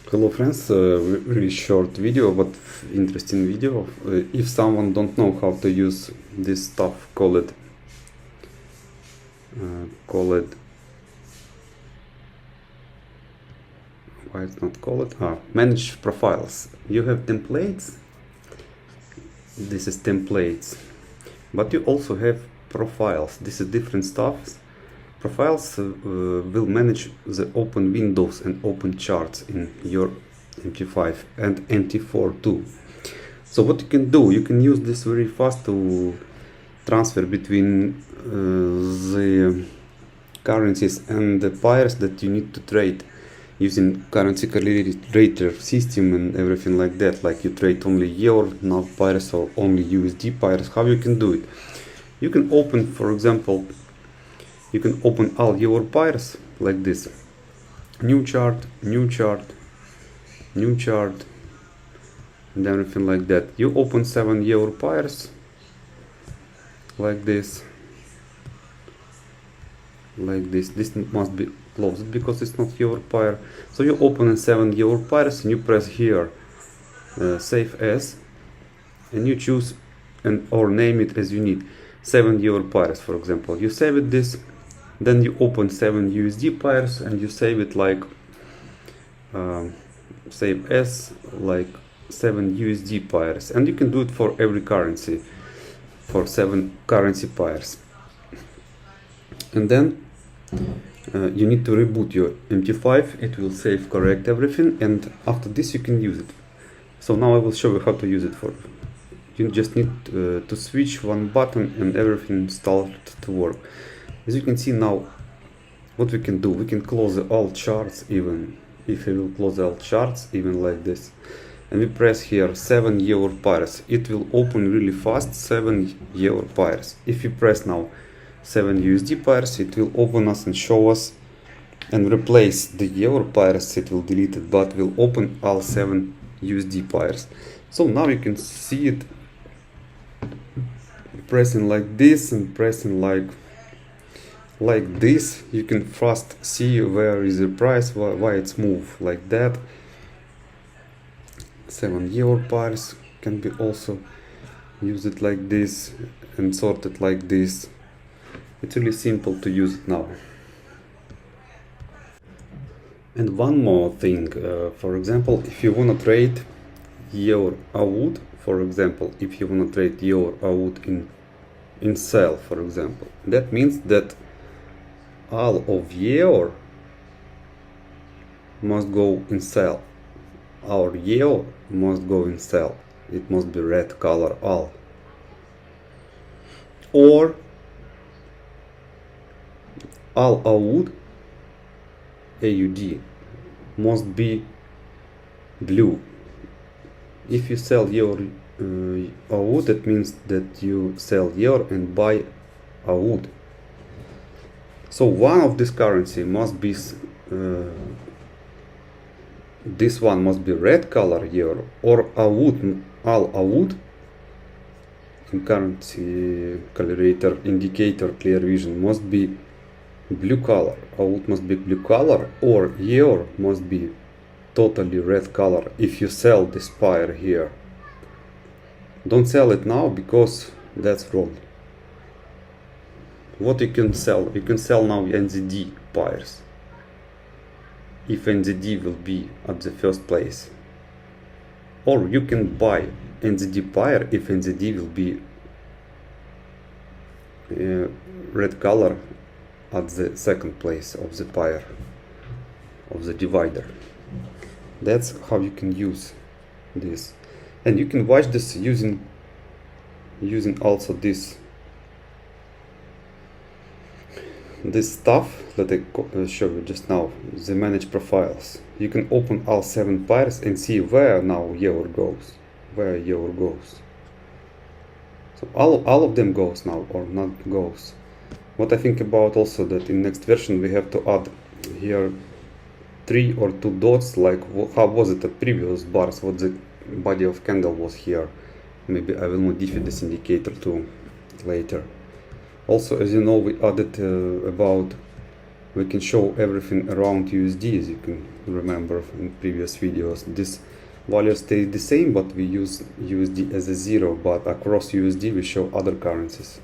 Hello friends, really short video but interesting video. If someone don't know how to use this stuff, call it why it's not called manage profiles. You have templates. This is templates, but you also have profiles. This is different stuff. Profiles will manage the open windows and open charts in your MT5 and MT4 too. So what you can do, you can use this very fast to transfer between the currencies and the pairs that you need to trade using currency calculator system and everything like that. Like you trade only euro, NAV pairs, or only USD pairs. How you can do it? You can open, for example, you can open all your pairs like this. New chart, new chart, new chart, and everything like that. You open 7 euro pairs like this. This must be closed because it's not your pair. So you open 7 euro pairs and you press here save as, and you choose or name it as you need. 7 euro pairs, for example. You save it this, then you open 7 USD pairs and you save it like save as like 7 USD pairs, and you can do it for every currency, for 7 currency pairs. And then you need to reboot your MT5. It will save, correct everything, and after this you can use it. So now I will show you how to use it. For you just need to switch one button and everything starts to work. As you can see now, what we can do, we can close all charts. Even if we will close all charts even like this, and we press here 7 euro pairs, it will open really fast 7 euro pairs. If you press now 7 USD pairs, it will open us and show us and replace the euro pairs. It will delete it, but will open all 7 USD pairs. So now you can see it pressing like this and pressing like this. You can fast see where is the price, why it's moved like that. 7 euro pairs can be also used like this and sorted like this. It's really simple to use it now. And one more thing, for example, if you want to trade euro AUD, for example, if you want to trade euro AUD in sell, for example, that means that all of euro must go in sell. Our euro must go in sell. It must be red color all. Or all AUD must be blue. If you sell your AUD, that means that you sell euro and buy AUD. So one of this currency must be this one must be red color euro, or AUD, all AUD in currency calculator indicator clear vision must be blue color. AUD must be blue color, or euro must be totally red color. If you sell this pair here, don't sell it now because that's wrong. What you can sell? You can sell now NZD pairs if NZD will be at the first place, or you can buy NZD pair if NZD will be red color at the second place of the pair of the divider. That's how you can use this, and you can watch this using also this stuff that I showed you just now, the manage profiles. You can open all 7 pairs and see where now euro goes, where euro goes. So all of them goes now or not goes. What I think about also that in next version we have to add here 3 or 2 dots, like how was it at previous bars, what the body of candle was here. Maybe I will modify this indicator too later. Also, as you know, we added about we can show everything around USD, as you can remember in previous videos. This value stays the same, but we use USD as a zero, but across USD we show other currencies.